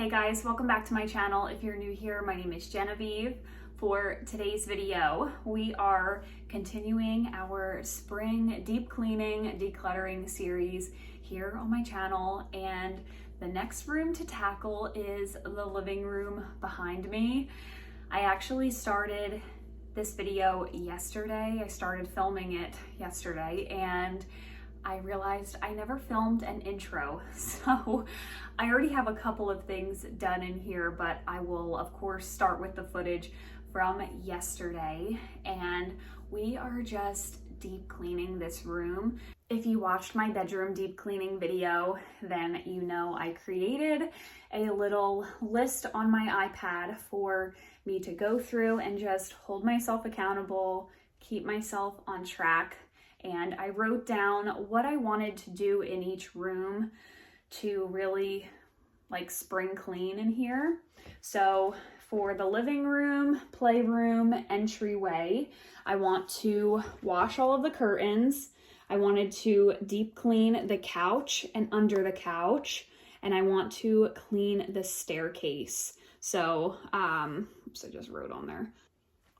Hey guys, welcome back to my channel. If you're new here, my name is Genevieve. For today's video, we are continuing our spring deep cleaning, decluttering series here on my channel, and the next room to tackle is the living room behind me. I actually started this video yesterday. I started filming it yesterday, and I realized I never filmed an intro, so I already have a couple of things done in here, but I will of course start with the footage from yesterday, and we are just deep cleaning this room. If you watched my bedroom deep cleaning video, then you know I created a little list on my iPad for me to go through and just hold myself accountable, keep myself on track. And I wrote down what I wanted to do in each room to really like spring clean in here. So for the living room, playroom, entryway, I want to wash all of the curtains. I wanted to deep clean the couch and under the couch, and I want to clean the staircase. So, oops, I just wrote on there.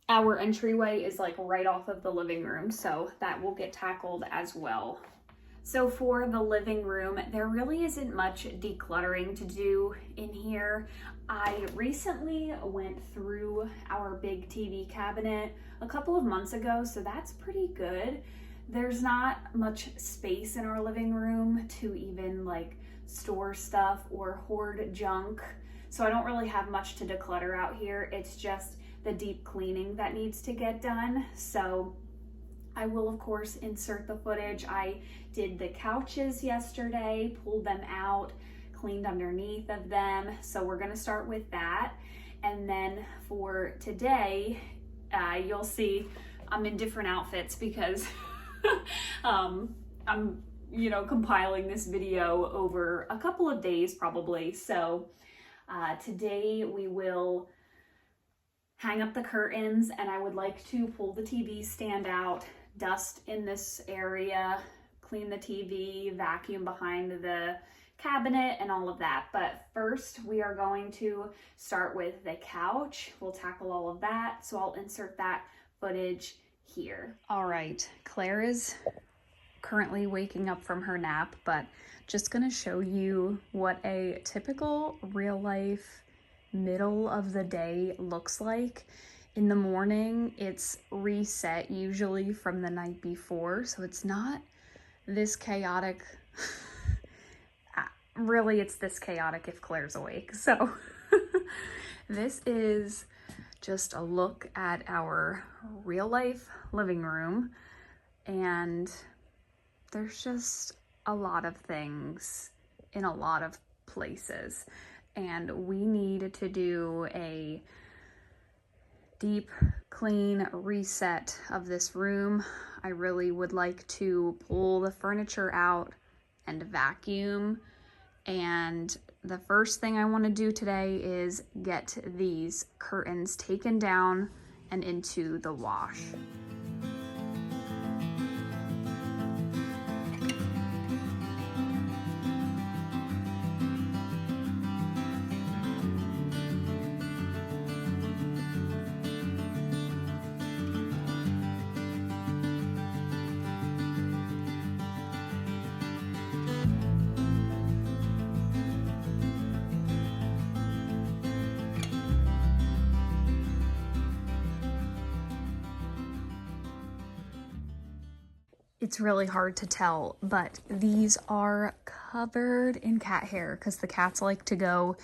Our entryway is like right off of the living room, so that will get tackled as well. So for the living room, there really isn't much decluttering to do in here. I recently went through our big TV cabinet a couple of months ago, so that's pretty good. There's not much space in our living room to even like store stuff or hoard junk, so I don't really have much to declutter out here. It's just the deep cleaning that needs to get done. So I will of course insert the footage. I did the couches yesterday, pulled them out, cleaned underneath of them. So we're gonna start with that. And then for today, you'll see I'm in different outfits because I'm compiling this video over a couple of days probably. So today we will hang up the curtains, and I would like to pull the TV stand out, dust in this area, clean the TV, vacuum behind the cabinet, and all of that. But first, we are going to start with the couch. We'll tackle all of that, so I'll insert that footage here. All right, Claire is currently waking up from her nap, but just gonna show you what a typical real life middle of the day looks like. In the morning, it's reset usually from the night before, so it's not this chaotic. Really, it's this chaotic if Claire's awake. So this is just a look at our real life living room, and there's just a lot of things in a lot of places. And we need to do a deep clean reset of this room. I really would like to pull the furniture out and vacuum. And the first thing I want to do today is get these curtains taken down and into the wash. It's really hard to tell, but these are covered in cat hair because the cats like to go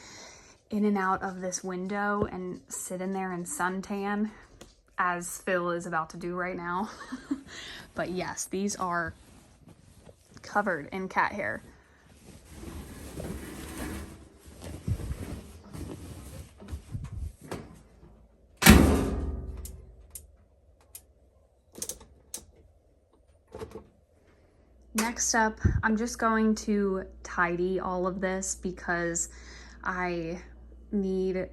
in and out of this window and sit in there and suntan, as Phil is about to do right now. But yes, these are covered in cat hair. Next up, I'm just going to tidy all of this because I need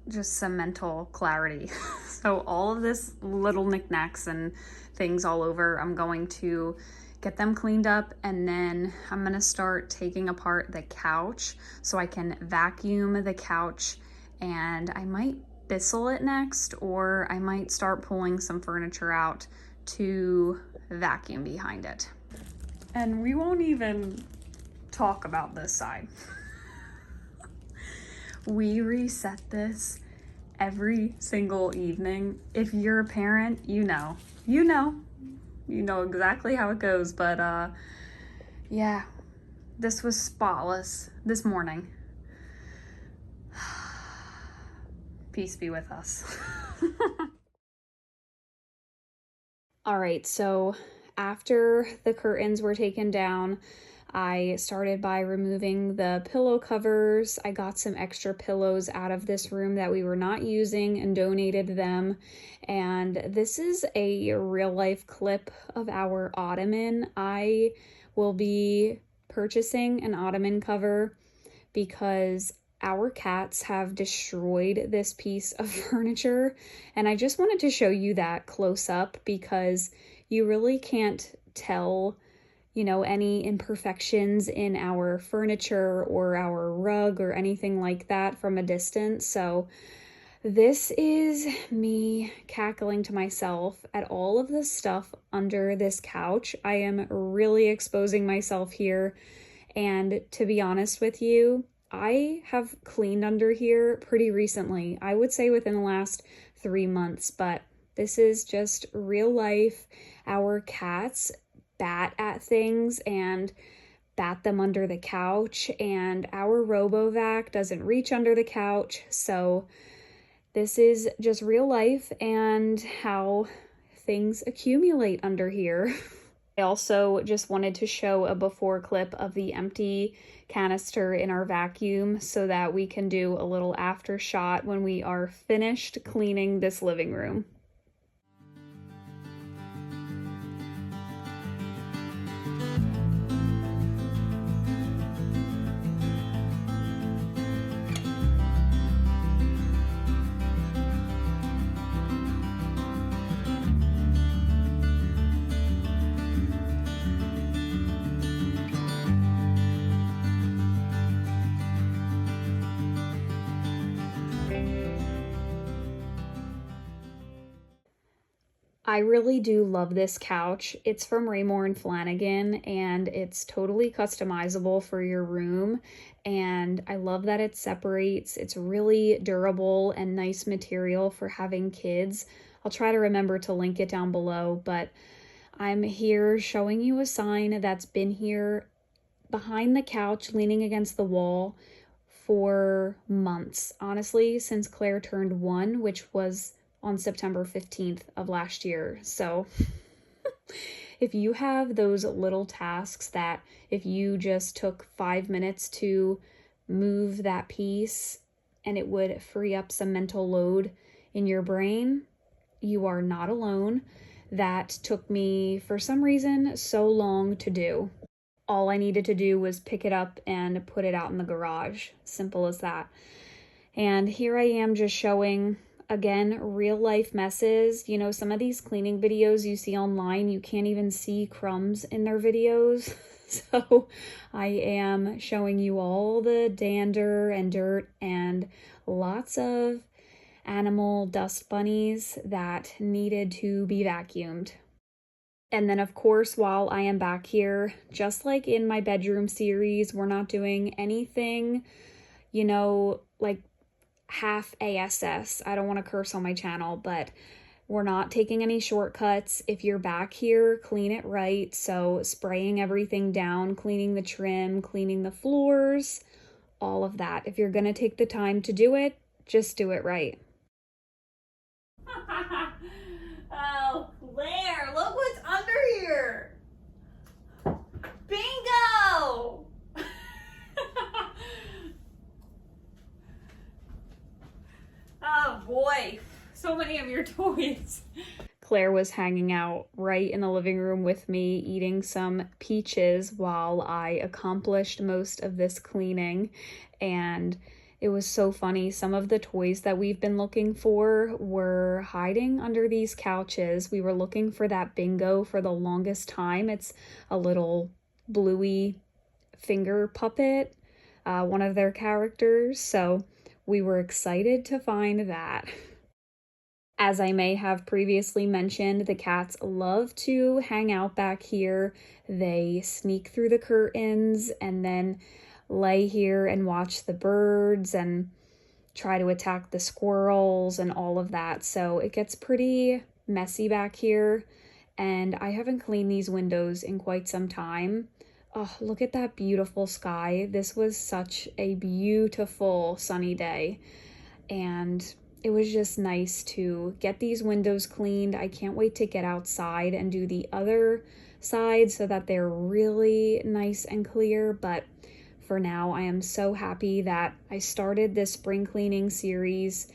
just some mental clarity. So all of this little knickknacks and things all over, I'm going to get them cleaned up, and then I'm gonna start taking apart the couch so I can vacuum the couch, and I might Bissell it next, or I might start pulling some furniture out to vacuum behind it. And we won't even talk about this side. We reset this every single evening. If you're a parent, you know exactly how it goes. But yeah, this was spotless this morning. Peace be with us. All right, so after the curtains were taken down, I started by removing the pillow covers. I got some extra pillows out of this room that we were not using and donated them. And this is a real life clip of our ottoman. I will be purchasing an ottoman cover because our cats have destroyed this piece of furniture. And I just wanted to show you that close up because you really can't tell any imperfections in our furniture or our rug or anything like that from a distance. So this is me cackling to myself at all of the stuff under this couch. I am really exposing myself here. And to be honest with you, I have cleaned under here pretty recently. I would say within the last 3 months, but this is just real life. Our cats bat at things and bat them under the couch, and our RoboVac doesn't reach under the couch. So this is just real life and how things accumulate under here. I also just wanted to show a before clip of the empty canister in our vacuum so that we can do a little after shot when we are finished cleaning this living room. I really do love this couch. It's from Raymore and Flanagan, and it's totally customizable for your room. And I love that it separates. It's really durable and nice material for having kids. I'll try to remember to link it down below, but I'm here showing you a sign that's been here behind the couch, leaning against the wall for months. Honestly, since Claire turned 1, which was on September 15th of last year. So if you have those little tasks that if you just took 5 minutes to move that piece and it would free up some mental load in your brain, you are not alone. That took me, for some reason, so long to do. All I needed to do was pick it up and put it out in the garage. Simple as that. And here I am just showing, again, real life messes. Some of these cleaning videos you see online, you can't even see crumbs in their videos. So I am showing you all the dander and dirt and lots of animal dust bunnies that needed to be vacuumed. And then, of course, while I am back here, just like in my bedroom series, we're not doing anything, like half ASS. I don't want to curse on my channel, but we're not taking any shortcuts. If you're back here, clean it right. So spraying everything down, cleaning the trim, cleaning the floors, all of that. If you're going to take the time to do it, just do it right. Oh, Claire, look what's under here. Bingo! Oh boy, so many of your toys. Claire was hanging out right in the living room with me, eating some peaches while I accomplished most of this cleaning. And It was so funny. Some of the toys that we've been looking for were hiding under these couches. We were looking for that bingo for the longest time. It's a little bluey finger puppet, one of their characters. So we were excited to find that. As I may have previously mentioned, the cats love to hang out back here. They sneak through the curtains and then lay here and watch the birds and try to attack the squirrels and all of that. So it gets pretty messy back here, and I haven't cleaned these windows in quite some time. Oh, look at that beautiful sky. This was such a beautiful sunny day, and it was just nice to get these windows cleaned. I can't wait to get outside and do the other side so that they're really nice and clear. But for now, I am so happy that I started this spring cleaning series.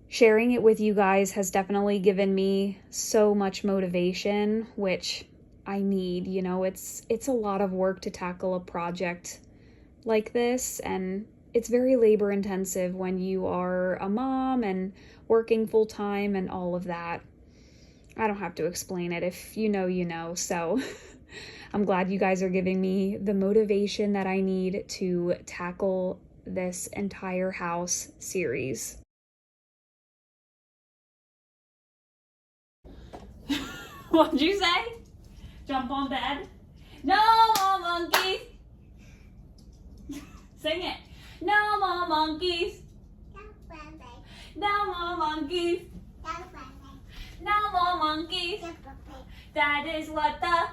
Sharing it with you guys has definitely given me so much motivation, which I need. You know, it's a lot of work to tackle a project like this, and it's very labor intensive when you are a mom and working full time and all of that. I don't have to explain it. If you know, you know. So I'm glad you guys are giving me the motivation that I need to tackle this entire house series. What'd you say? Jump on bed? No more monkeys! Sing it. No more monkeys! No more monkeys! No more monkeys! That is what the...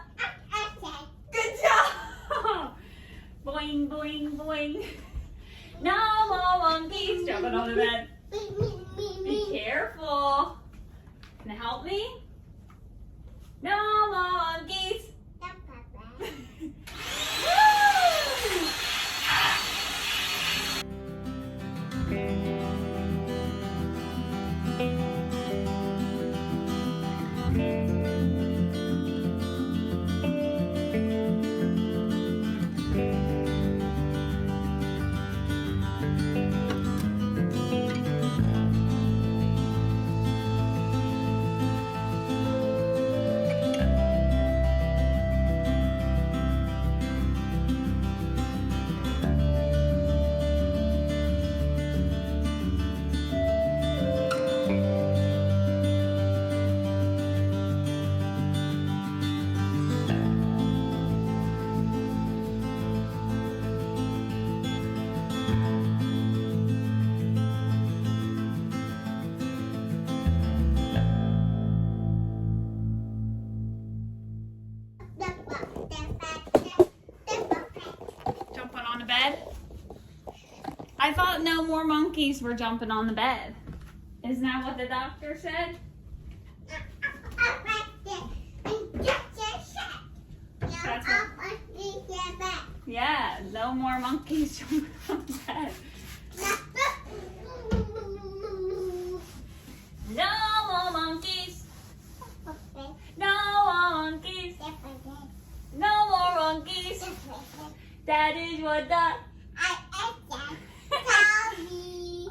Good job! Boing, boing, boing. No more monkeys jumping on the bed. Be careful. Can you help me? No more monkeys. I thought no more monkeys were jumping on the bed. Isn't that what the doctor said? Yeah, no more monkeys jumping on the bed. No more monkeys. No more monkeys. No more monkeys. That is what the...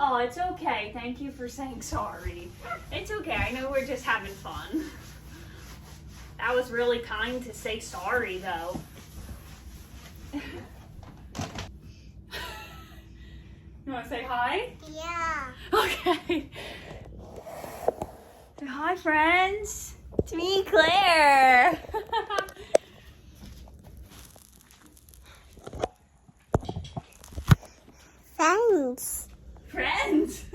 Oh, it's okay. Thank you for saying sorry. It's okay. I know we're just having fun. That was really kind to say sorry, though. You want to say hi? Yeah. Okay. Say hi, friends. It's me, Claire. Friends. Friends?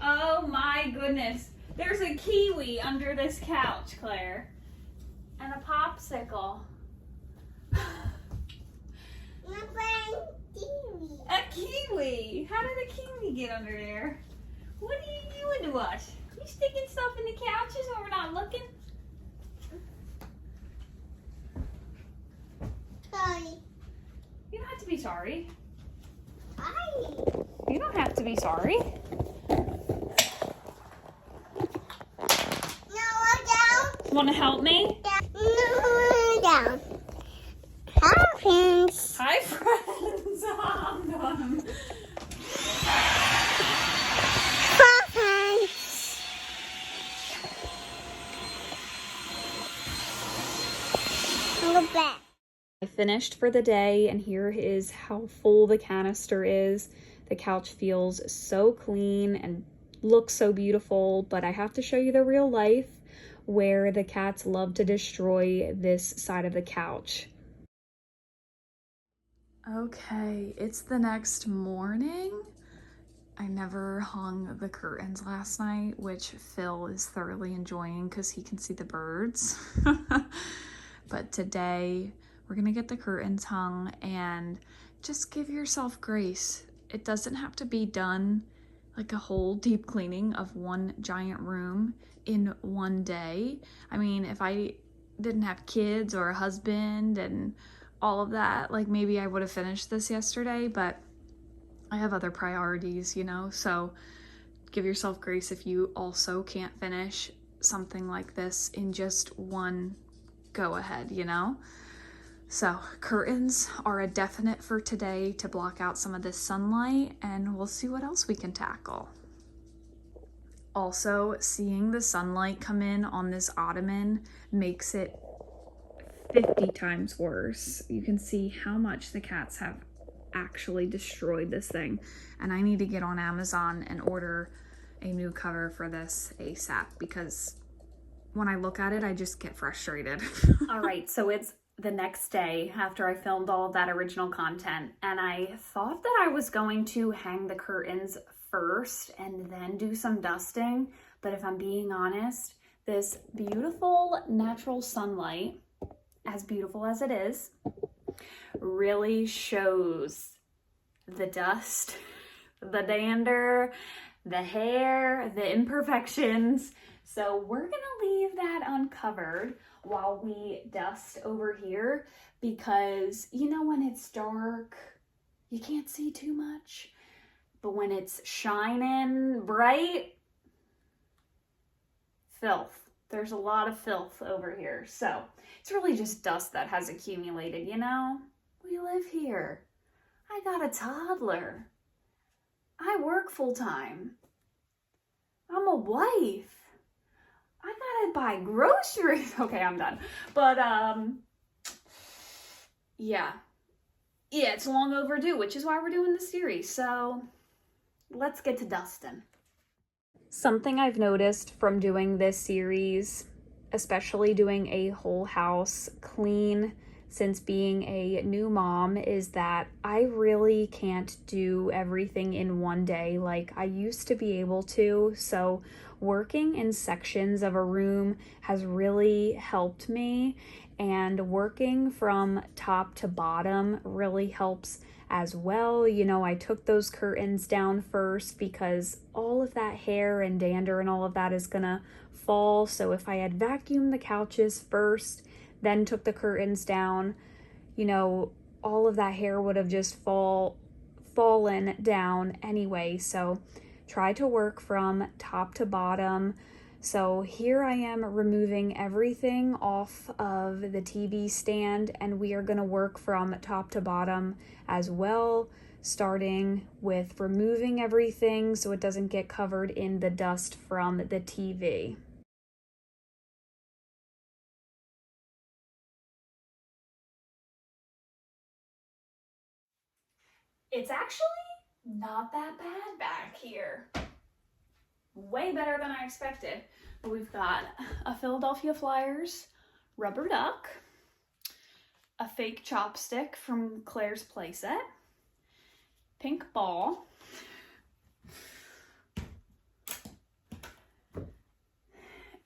Oh my goodness. There's a kiwi under this couch, Claire. And a popsicle. My friend Kiwi. A kiwi? How did a kiwi get under there? What are you doing to us? You sticking stuff in the couches when we're not looking? Sorry. You don't have to be sorry. Hi. You don't have to be sorry. No, down. Want to help me? No, down. Hi, friends. Hi, friends. I'm not finished for the day, and here is how full the canister is. The couch feels so clean and looks so beautiful, but I have to show you the real life where the cats love to destroy this side of the couch. Okay, it's the next morning. I never hung the curtains last night, which Phil is thoroughly enjoying because he can see the birds. But today we're gonna get the curtains hung, and just give yourself grace. It doesn't have to be done like a whole deep cleaning of one giant room in one day. I mean, if I didn't have kids or a husband and all of that, like maybe I would have finished this yesterday, but I have other priorities, you know? So give yourself grace if you also can't finish something like this in just one go ahead, you know? So curtains are a definite for today to block out some of this sunlight, and we'll see what else we can tackle. Also, seeing the sunlight come in on this ottoman makes it 50 times worse. You can see how much the cats have actually destroyed this thing, and I need to get on Amazon and order a new cover for this ASAP, because when I look at it, I just get frustrated. All right, so it's the next day after I filmed all of that original content, and I thought that I was going to hang the curtains first and then do some dusting, but if I'm being honest, this beautiful natural sunlight, as beautiful as it is, really shows the dust, the dander, the hair, the imperfections. So we're gonna leave that uncovered while we dust over here, because you know, when it's dark, you can't see too much, but when it's shining bright, filth. There's a lot of filth over here. So it's really just dust that has accumulated, you know? We live here. I got a toddler. I work full time. I'm a wife. I gotta buy groceries. Okay, I'm done. But, yeah, it's long overdue, which is why we're doing this series. So let's get to dusting. Something I've noticed from doing this series, especially doing a whole house clean since being a new mom, is that I really can't do everything in one day like I used to be able to. So working in sections of a room has really helped me, and working from top to bottom really helps as well. You know, I took those curtains down first because all of that hair and dander and all of that is gonna fall. So if I had vacuumed the couches first, then took the curtains down, you know, all of that hair would have just fallen down anyway. So try to work from top to bottom. So here I am removing everything off of the TV stand, and we are going to work from top to bottom as well, starting with removing everything so it doesn't get covered in the dust from the TV. It's actually not that bad back here. Way better than I expected. We've got a Philadelphia Flyers rubber duck, a fake chopstick from Claire's playset, pink ball,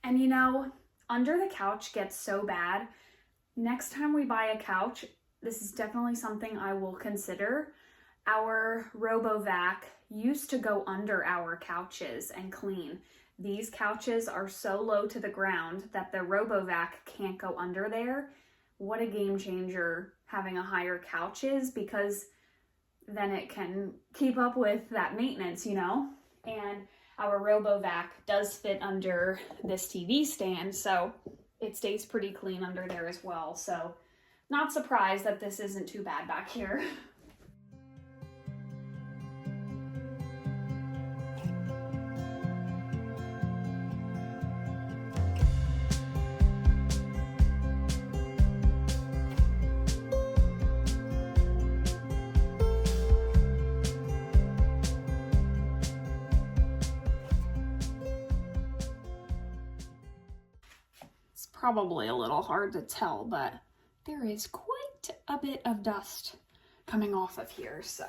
and you know, under the couch gets so bad. Next time we buy a couch, this is definitely something I will consider. Our RoboVac used to go under our couches and clean. These couches are so low to the ground that the RoboVac can't go under there. What a game changer having a higher couch is, because then it can keep up with that maintenance, you know? And our RoboVac does fit under this TV stand, so it stays pretty clean under there as well. So not surprised that this isn't too bad back here. probably a little hard to tell, but there is quite a bit of dust coming off of here, so.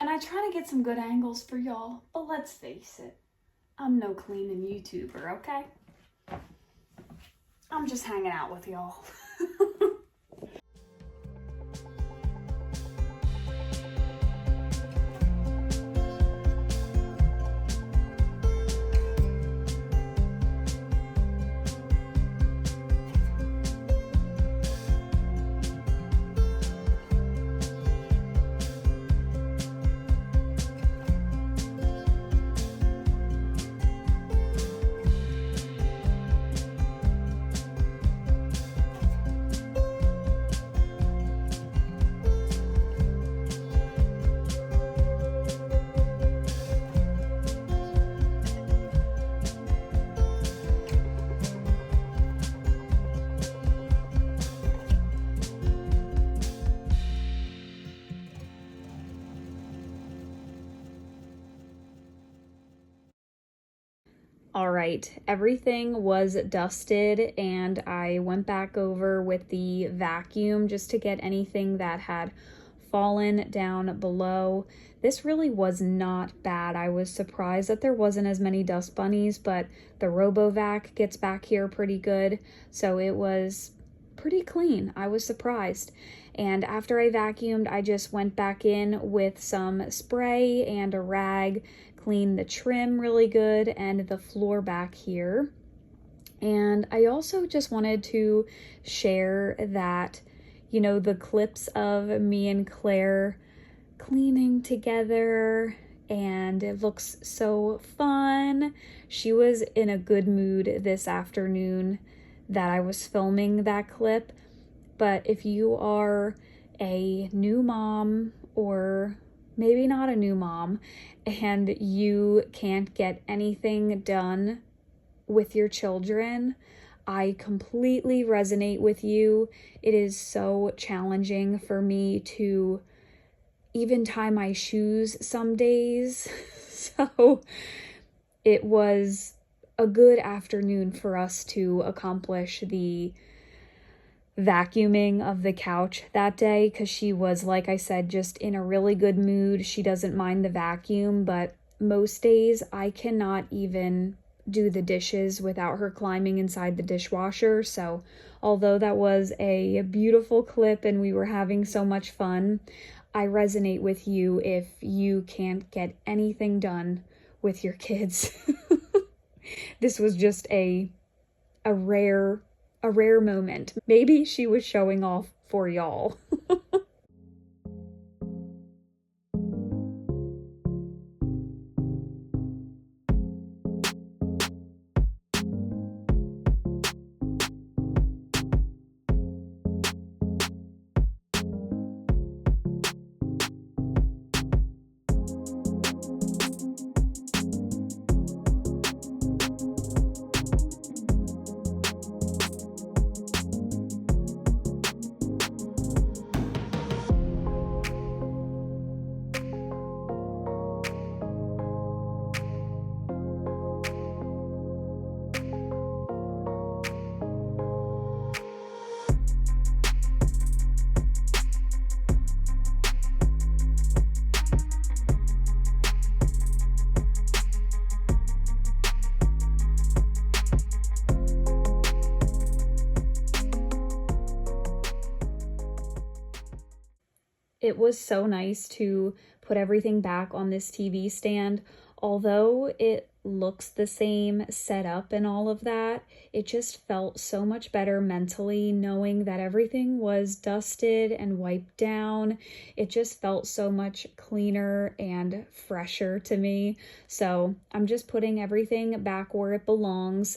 And I try to get some good angles for y'all, but let's face it, I'm no cleaning YouTuber, okay? I'm just hanging out with y'all. All right, everything was dusted and I went back over with the vacuum just to get anything that had fallen down below. This really was not bad. I was surprised that there wasn't as many dust bunnies, but the RoboVac gets back here pretty good, so it was pretty clean. I was surprised. And after I vacuumed, I just went back in with some spray and a rag, cleaned the trim really good and the floor back here. And I also just wanted to share that, you know, the clips of me and Claire cleaning together, and it looks so fun. She was in a good mood this afternoon that I was filming that clip. But if you are a new mom, or maybe not a new mom, and you can't get anything done with your children, I completely resonate with you. It is so challenging for me to even tie my shoes some days. So it was a good afternoon for us to accomplish the vacuuming of the couch that day, because she was, like I said, just in a really good mood. She doesn't mind the vacuum, but most days I cannot even do the dishes without her climbing inside the dishwasher. So although that was a beautiful clip and we were having so much fun, I resonate with you if you can't get anything done with your kids. This was just a rare moment. Maybe she was showing off for y'all. It was so nice to put everything back on this TV stand. Although it looks the same set up and all of that, it just felt so much better mentally knowing that everything was dusted and wiped down. It just felt so much cleaner and fresher to me. So I'm just putting everything back where it belongs.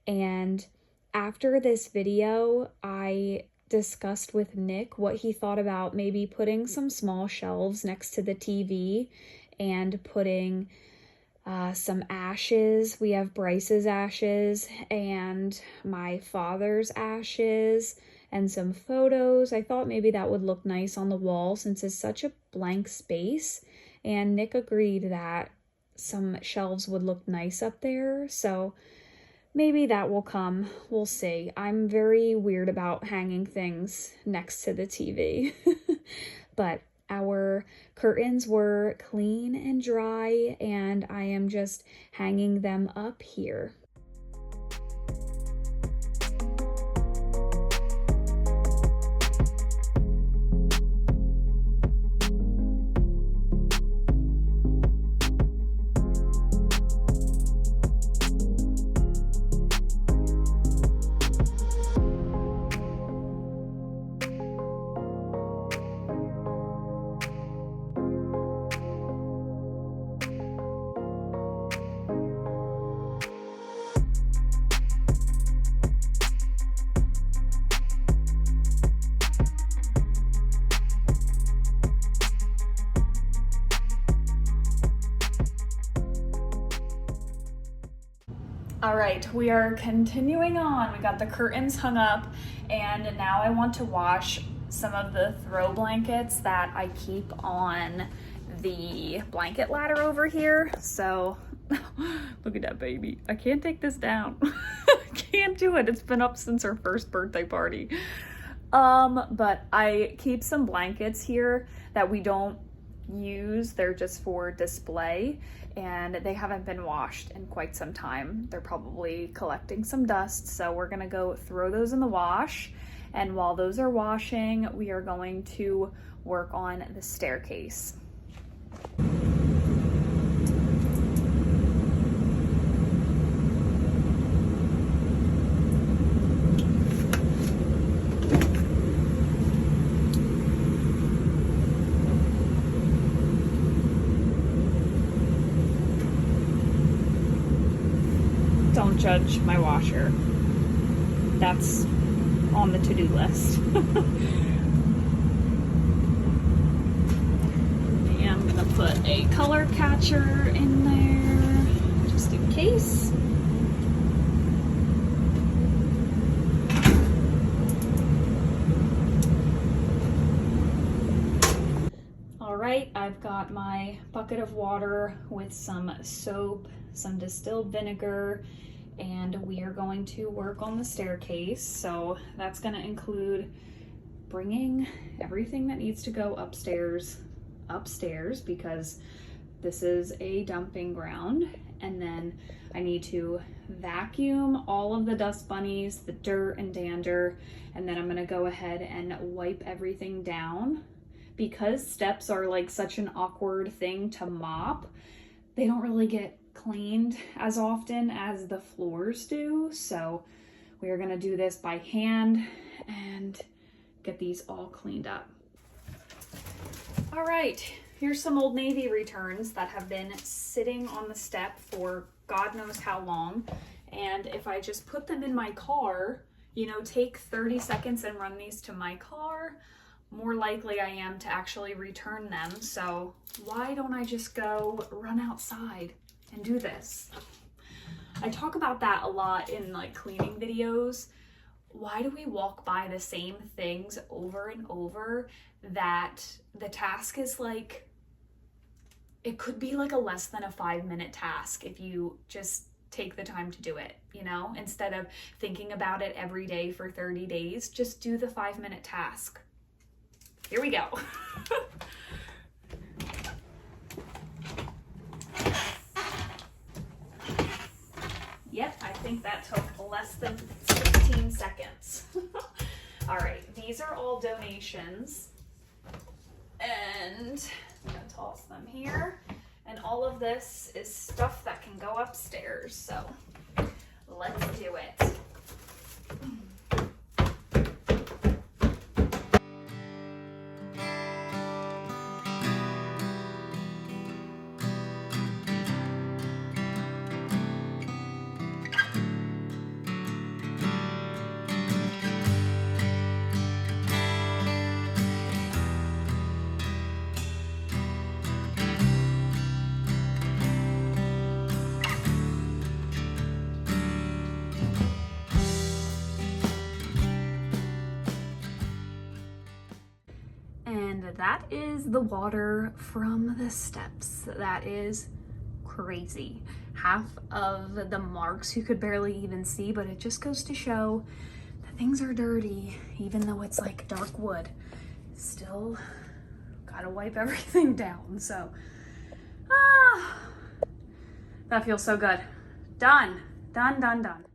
And after this video, I discussed with Nick what he thought about maybe putting some small shelves next to the TV and putting some ashes. We have Bryce's ashes and my father's ashes, and some photos. I thought maybe that would look nice on the wall since it's such a blank space. And Nick agreed that some shelves would look nice up there. So maybe that will come. We'll see. I'm very weird about hanging things next to the TV. But our curtains were clean and dry, and I am just hanging them up here. All right, we are continuing on. We got the curtains hung up, and now I want to wash some of the throw blankets that I keep on the blanket ladder over here. So look at that baby. I can't take this down. I can't do it. It's been up since her first birthday party. But I keep some blankets here that we don't use. They're just for display, and they haven't been washed in quite some time. They're probably collecting some dust, so we're gonna go throw those in the wash. And while those are washing, we are going to work on the staircase. Don't judge my washer. That's on the to-do list. And I'm gonna put a color catcher in there just in case. All right, I've got my bucket of water with some soap, some distilled vinegar, and we are going to work on the staircase. So that's going to include bringing everything that needs to go upstairs because this is a dumping ground. And then I need to vacuum all of the dust bunnies, the dirt and dander, and then I'm going to go ahead and wipe everything down. Because steps are like such an awkward thing to mop, they don't really get cleaned as often as the floors do. So we are gonna do this by hand and get these all cleaned up. All right, here's some Old Navy returns that have been sitting on the step for God knows how long. And if I just put them in my car, you know, take 30 seconds and run these to my car, more likely I am to actually return them. So why don't I just go run outside and do this? I talk about that a lot in like cleaning videos. Why do we walk by the same things over and over that the task is like, it could be like a less than a 5-minute task if you just take the time to do it, you know, instead of thinking about it every day for 30 days, just do the 5-minute task. Here we go. Yep, I think that took less than 16 seconds. All right, these are all donations. And I'm gonna toss them here. And all of this is stuff that can go upstairs. So let's do it. that is the water from the steps. That is crazy. Half of the marks you could barely even see, but it just goes to show that things are dirty, even though it's like dark wood. Still gotta wipe everything down. So, that feels so good. Done, done, done, done.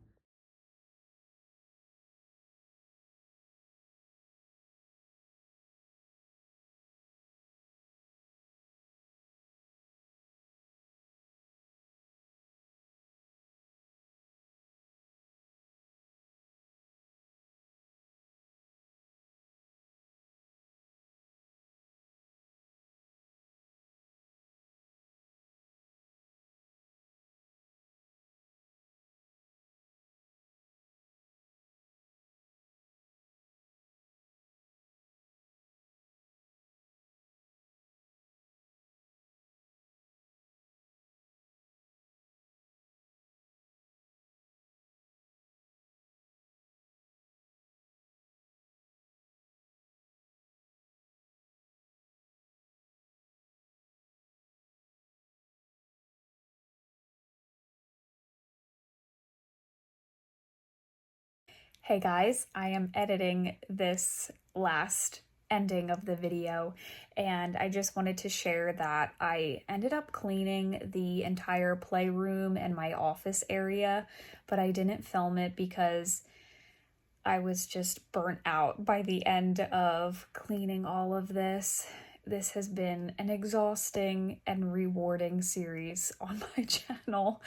Hey guys, I am editing this last ending of the video, and I just wanted to share that I ended up cleaning the entire playroom and my office area, but I didn't film it because I was just burnt out by the end of cleaning all of this. This has been an exhausting and rewarding series on my channel,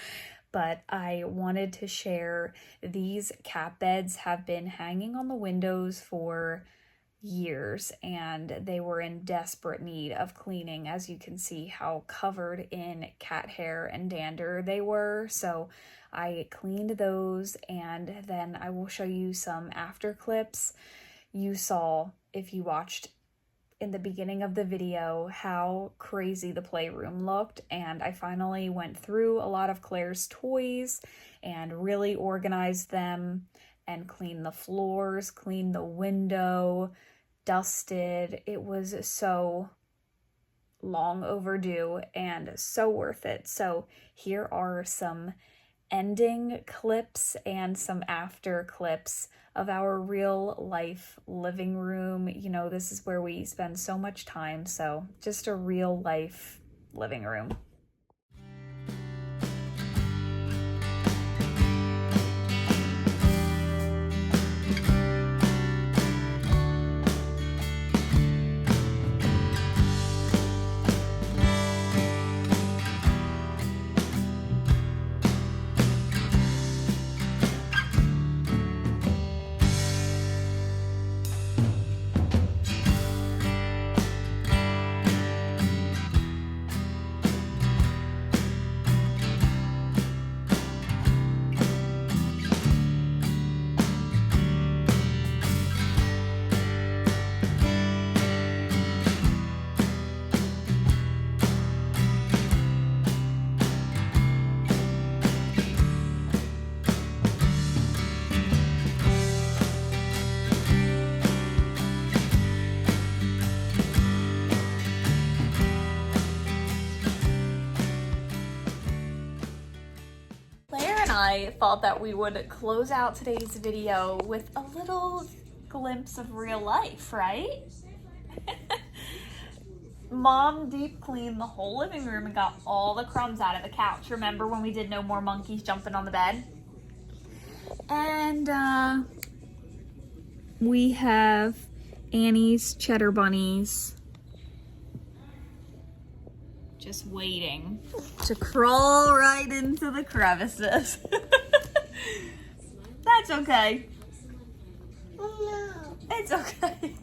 but I wanted to share these cat beds have been hanging on the windows for years, and they were in desperate need of cleaning. As you can see how covered in cat hair and dander they were. So I cleaned those, and then I will show you some after clips. You saw, if you watched in the beginning of the video, how crazy the playroom looked, and I finally went through a lot of Claire's toys and really organized them and cleaned the floors, cleaned the window, dusted. It was so long overdue and so worth it. So here are some ending clips and some after clips of our real life living room. You know, this is where we spend so much time, so just a real life living room. I thought that we would close out today's video with a little glimpse of real life, right? Mom deep cleaned the whole living room and got all the crumbs out of the couch. Remember when we did no more monkeys jumping on the bed? And we have Annie's cheddar bunnies just waiting to crawl right into the crevices. That's okay. Oh no. It's okay.